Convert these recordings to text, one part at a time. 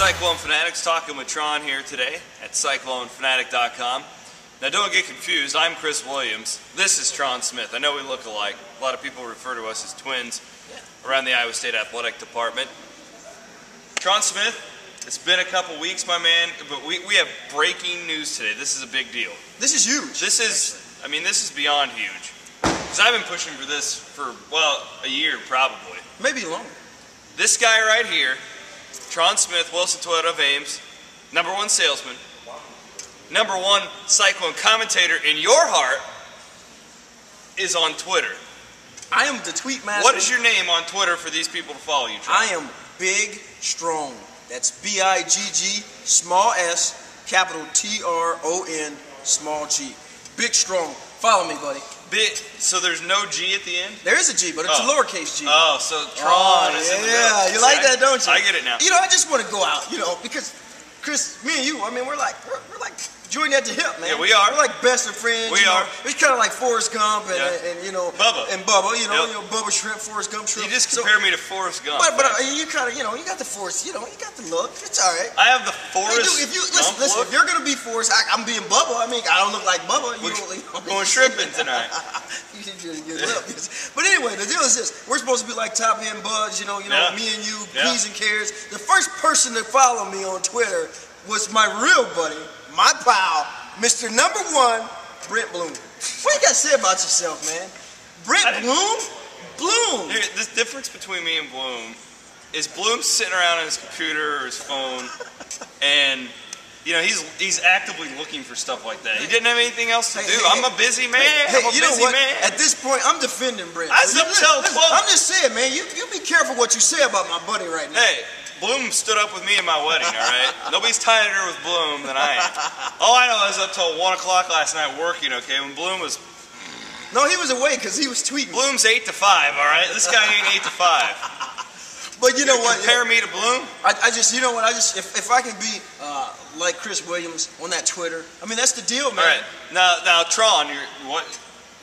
Cyclone Fanatics, talking with Tron here today at CycloneFanatic.com. Now don't get confused, I'm Chris Williams. This is Tron Smith. I know we look alike. A lot of people refer to us as twins around the Iowa State Athletic Department. Tron Smith, it's been a couple weeks, my man, but we have breaking news today. This is a big deal. This is huge. This is beyond huge. Because I've been pushing for this for, well, a year probably. Maybe longer. This guy right here, Tron Smith, Wilson Toyota of Ames, #1 salesman, #1 Cyclone commentator in your heart, is on Twitter. I am the tweet master. What is your name on Twitter for these people to follow you, Tron? I am Big Strong. That's B-I-G-G, small s, capital T-R-O-N, small g. Big Strong. Follow me, buddy. So there's no G at the end? There is a G, but it's a lowercase G. Oh, so Tron is in the middle. Yeah, you like that, don't you? I get it now. You know, I just want to go out, because Chris, me and you, I mean, we're like joined at the hip, man. Yeah, we are. We're like best of friends. We are. It's kind of like Forrest Gump and Bubba. And Bubba, Bubba Shrimp, Forrest Gump Shrimp. You just compare me to Forrest Gump. But you kind of, you got the Forrest, you got the look. It's all right. I have the Forrest Gump listen, if you're going to be Forrest, I'm being Bubba. I mean, I don't look like Bubba. We're going shrimping tonight. But anyway, the deal is this. We're supposed to be like top end buds, me and you, peas and carrots. The first person to follow me on Twitter was my real buddy, my pal, Mr. #1, Brent Bloom. What you got to say about yourself, man? Brent Bloom? Bloom. Here, the difference between me and Bloom is Bloom's sitting around on his computer or his phone, and he's actively looking for stuff like that. He didn't have anything else to do. I'm a busy man. I'm a busy man. At this point, I'm defending Brent. I'm just saying, man, you be careful what you say about my buddy right now. Hey, Bloom stood up with me in my wedding, all right? Nobody's tighter with Bloom than I am. All I know is up till 1 o'clock last night working, okay, when Bloom was... No, he was away because he was tweeting. Bloom's 8 to 5, all right? This guy ain't 8 to 5. But you know what? Compare me to Bloom? If I can be like Chris Williams on that Twitter, I mean, that's the deal, man. All right. Now, Tron,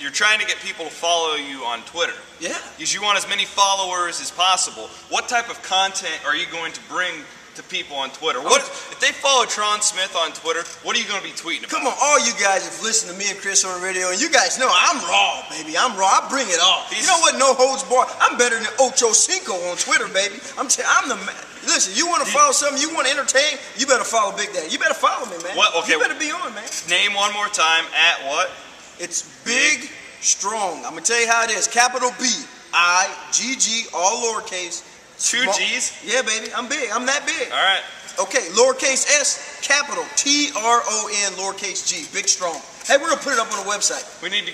you're trying to get people to follow you on Twitter. Yeah. Because you want as many followers as possible. What type of content are you going to bring to people on Twitter? If they follow Tron Smith on Twitter, what are you going to be tweeting about? Come on, all you guys have listened to me and Chris on the radio, and you guys know I'm raw, baby. I'm raw. I bring it all. You know what? No holds barred. I'm better than Ocho Cinco on Twitter, baby. I'm the man. Listen, you want to follow something, you want to entertain, you better follow Big Daddy. You better follow me, man. You better be on, man. Name one more time at what? It's Big Strong. I'm going to tell you how it is. Capital B-I-G-G, all lowercase. 2 G's? Yeah, baby. I'm big. I'm that big. All right. Okay, lowercase s, capital T-R-O-N, lowercase G. Big Strong. Hey, we're going to put it up on the website. We need to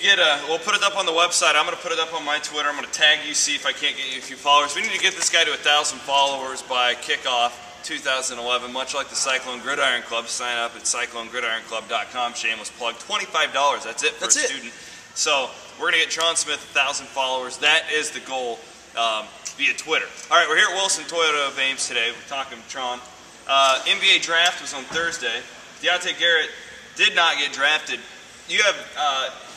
we'll put it up on the website. I'm going to put it up on my Twitter. I'm going to tag you, see if I can't get you a few followers. We need to get this guy to 1,000 followers by kickoff 2011, much like the Cyclone Gridiron Club. Sign up at CycloneGridironClub.com. Shameless plug. $25. That's it for a student. So we're going to get Tron Smith 1,000 followers. That is the goal via Twitter. All right, we're here at Wilson Toyota of Ames today. We're talking to Tron. NBA draft was on Thursday. Deontay Garrett did not get drafted. You have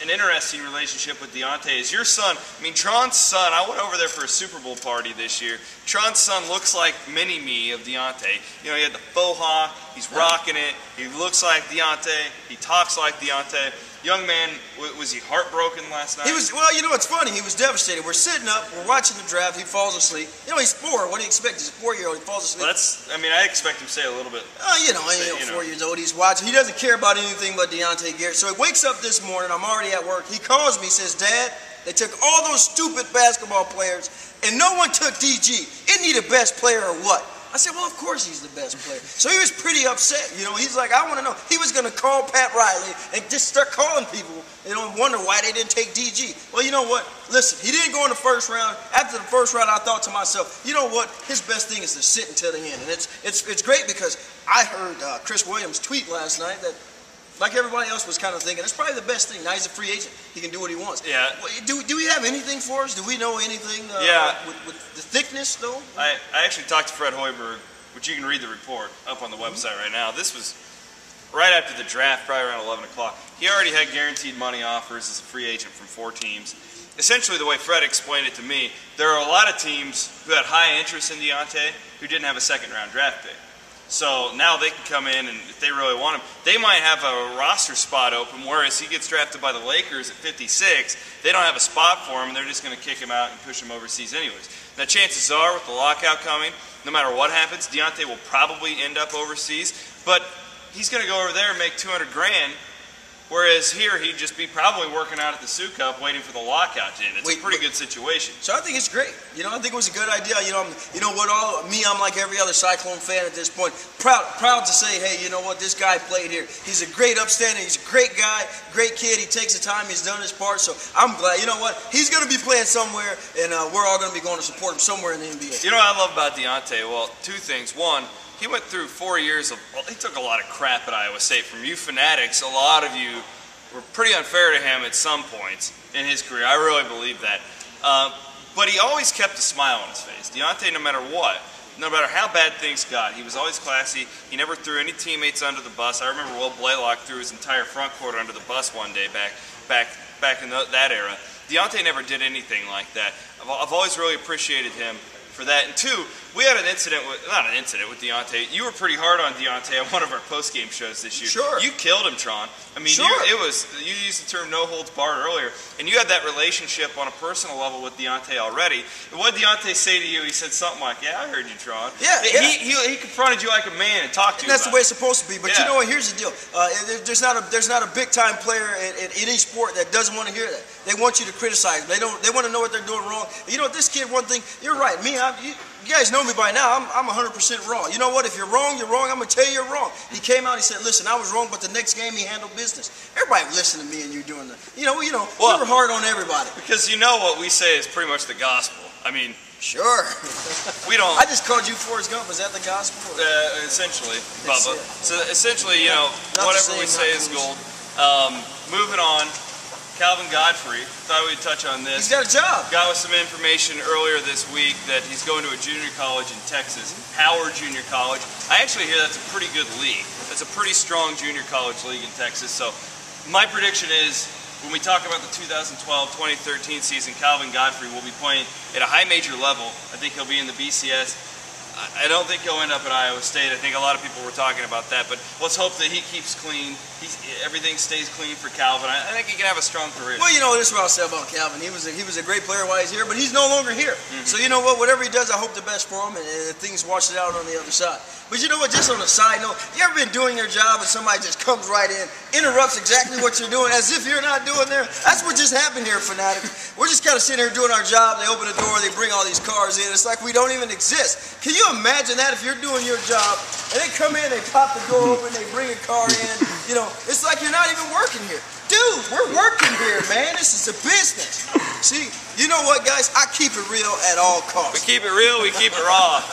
an interesting relationship with Deontay. Is your son, Tron's son, I went over there for a Super Bowl party this year. Tron's son looks like mini-me of Deontay. He had the faux hawk, he's rocking it, he looks like Deontay, he talks like Deontay. Young man, was he heartbroken last night? Well, it's funny, he was devastated. We're sitting up, we're watching the draft, he falls asleep. He's 4, what do you expect? He's a 4-year-old, he falls asleep. I expect him to say a little bit. 4 years old, he's watching. He doesn't care about anything but Deontay Garrett. So he wakes up this morning, I'm already at work, he calls me, says, Dad, they took all those stupid basketball players, and no one took DG. Isn't he the best player or what? I said, well, of course he's the best player. So he was pretty upset. He's like, I want to know. He was going to call Pat Riley and just start calling people and wonder why they didn't take DG. Well, you know what? Listen, he didn't go in the first round. After the first round, I thought to myself, you know what? His best thing is to sit until the end. And it's great because I heard Chris Williams tweet last night that, like everybody else was kind of thinking, it's probably the best thing. Now he's a free agent. He can do what he wants. Yeah. Do we have anything for us? Do we know anything with the thickness, though? I actually talked to Fred Hoiberg, which you can read the report up on the website right now. This was right after the draft, probably around 11 o'clock. He already had guaranteed money offers as a free agent from 4 teams. Essentially, the way Fred explained it to me, there are a lot of teams who had high interest in Deontay who didn't have a second-round draft pick. So now they can come in, and if they really want him, they might have a roster spot open, whereas he gets drafted by the Lakers at 56, they don't have a spot for him, and they're just going to kick him out and push him overseas anyways. Now chances are, with the lockout coming, no matter what happens, Deontay will probably end up overseas, but he's going to go over there and make 200 grand, whereas here he'd just be probably working out at the Sioux Cup waiting for the lockout to end. It's a pretty good situation. So I think it's great. You know, I think it was a good idea. You know, I'm like every other Cyclone fan at this point. Proud to say, hey, you know what, this guy played here. He's a great upstanding. He's a great guy, great kid. He takes the time. He's done his part. So I'm glad. You know what? He's going to be playing somewhere, and we're all going to be going to support him somewhere in the NBA. You know what I love about Deontay? Well, two things. One, he went through 4 years of, well, he took a lot of crap at Iowa State from you fanatics. A lot of you were pretty unfair to him at some points in his career. I really believe that. But he always kept a smile on his face. Deontay, no matter what, no matter how bad things got, he was always classy. He never threw any teammates under the bus. I remember Will Blaylock threw his entire front court under the bus one day back in that era. Deontay never did anything like that. I've always really appreciated him for that. And two, we had an incident with, not an incident with Deontay. You were pretty hard on Deontay on one of our post-game shows this year. Sure. You killed him, Tron. I mean, sure. you used the term no holds barred earlier, and you had that relationship on a personal level with Deontay already. And what did Deontay say to you? He said something like, yeah, I heard you, Tron. Yeah. He confronted you like a man and talked to you. That's the way it's supposed to be. But yeah. You know what? Here's the deal. There's not a big-time player in any sport that doesn't want to hear that. They want you to criticize them. They want to know what they're doing wrong. You know, this kid, one thing, you're right. You guys know me by now. I'm 100% raw. You know what? If you're wrong, you're wrong. I'm going to tell you you're wrong. He came out, he said, listen, I was wrong, but the next game he handled business. Everybody listen to me and you doing that. You know, well, we were hard on everybody. Because you know what we say is pretty much the gospel. I mean, sure. We don't. I just called you Forrest Gump. Is that the gospel? Essentially, Bubba. So essentially, you know, whatever we say is gold. Moving on. Calvin Godfrey, thought we'd touch on this. He's got a job. Got with some information earlier this week that he's going to a junior college in Texas, Howard Junior College. I actually hear that's a pretty good league. That's a pretty strong junior college league in Texas. So my prediction is when we talk about the 2012-2013 season, Calvin Godfrey will be playing at a high major level. I think he'll be in the BCS. I don't think he'll end up at Iowa State. I think a lot of people were talking about that, but let's hope that he keeps clean. Everything stays clean for Calvin. I think he can have a strong career. Well, you know, this is what I'll say about Calvin. He was a great player while he's here, but he's no longer here. So you know what? Whatever he does, I hope the best for him, and things wash it out on the other side. But you know what? Just on a side note, you ever been doing your job and somebody just comes right in, interrupts exactly what you're doing, as if you're not doing there? That's what just happened here, fanatics. We're just kind of sitting here doing our job. They open the door, they bring all these cars in. It's like we don't even exist. Can you imagine that if you're doing your job and they come in, they pop the door open, they bring a car in? You know, it's like you're not even working here. Dude, we're working here, man. This is a business. See, you know what, guys? I keep it real at all costs. We keep it real, we keep it raw.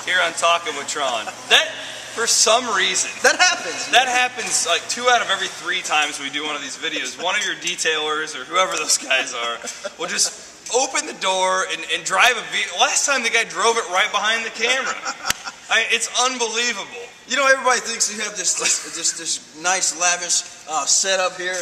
Here on Talkin with Tron. That, for some reason, that happens. That happens like 2 out of every 3 times we do one of these videos. One of your detailers or whoever those guys are will just open the door and drive a vehicle. Last time the guy drove it right behind the camera. It's unbelievable. You know, everybody thinks you have this nice, lavish setup here.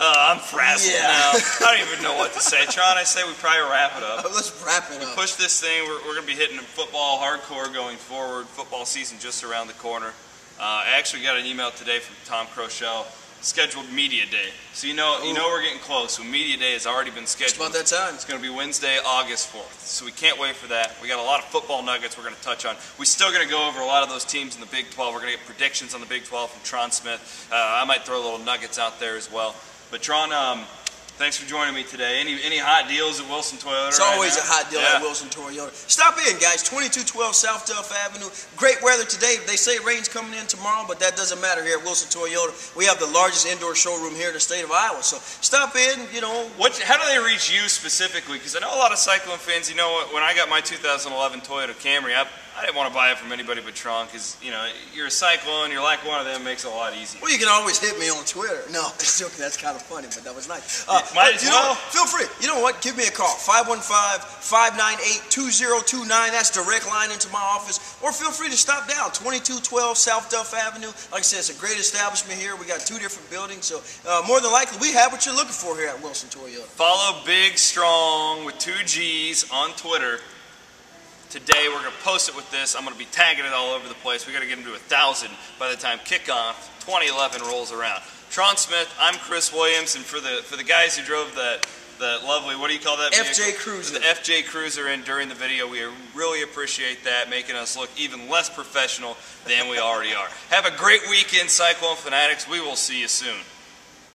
I'm frazzled now. I don't even know what to say. Tron, I say we probably wrap it up. Let's wrap it up. Push this thing. We're going to be hitting football hardcore going forward. Football season just around the corner. I actually got an email today from Tom Crochelle. Scheduled Media Day. So you know we're getting close. So Media Day has already been scheduled. It's about that time. It's going to be Wednesday, August 4th. So we can't wait for that. We got a lot of football nuggets we're going to touch on. We're still going to go over a lot of those teams in the Big 12. We're going to get predictions on the Big 12 from Tron Smith. I might throw little nuggets out there as well. But Tron, thanks for joining me today. Any hot deals at Wilson Toyota? It's always a hot deal at Wilson Toyota. Stop in, guys. 2212 South Duff Avenue. Great weather today. They say rain's coming in tomorrow, but that doesn't matter here at Wilson Toyota. We have the largest indoor showroom here in the state of Iowa. So stop in, you know. How do they reach you specifically? Because I know a lot of Cyclone fans, you know, when I got my 2011 Toyota Camry, I didn't want to buy it from anybody but Tron because, you know, you're a Cyclone, you're like one of them, makes it a lot easier. Well, you can always hit me on Twitter. No, just joking. That's kind of funny, but that was nice. Might as well. Feel free. You know what? Give me a call. 515-598-2029. That's direct line into my office. Or feel free to stop down. 2212 South Duff Avenue. Like I said, it's a great establishment here. We got 2 different buildings. So more than likely, we have what you're looking for here at Wilson Toyota. Follow Big Strong with 2 G's on Twitter. Today we're going to post it with this. I'm going to be tagging it all over the place. We got to get them to 1,000 by the time kickoff 2011 rolls around. Tron Smith, I'm Chris Williams, and for the guys who drove that lovely, what do you call that vehicle? FJ Cruiser. The FJ Cruiser in during the video. We really appreciate that, making us look even less professional than we already are. Have a great weekend, Cyclone Fanatics. We will see you soon.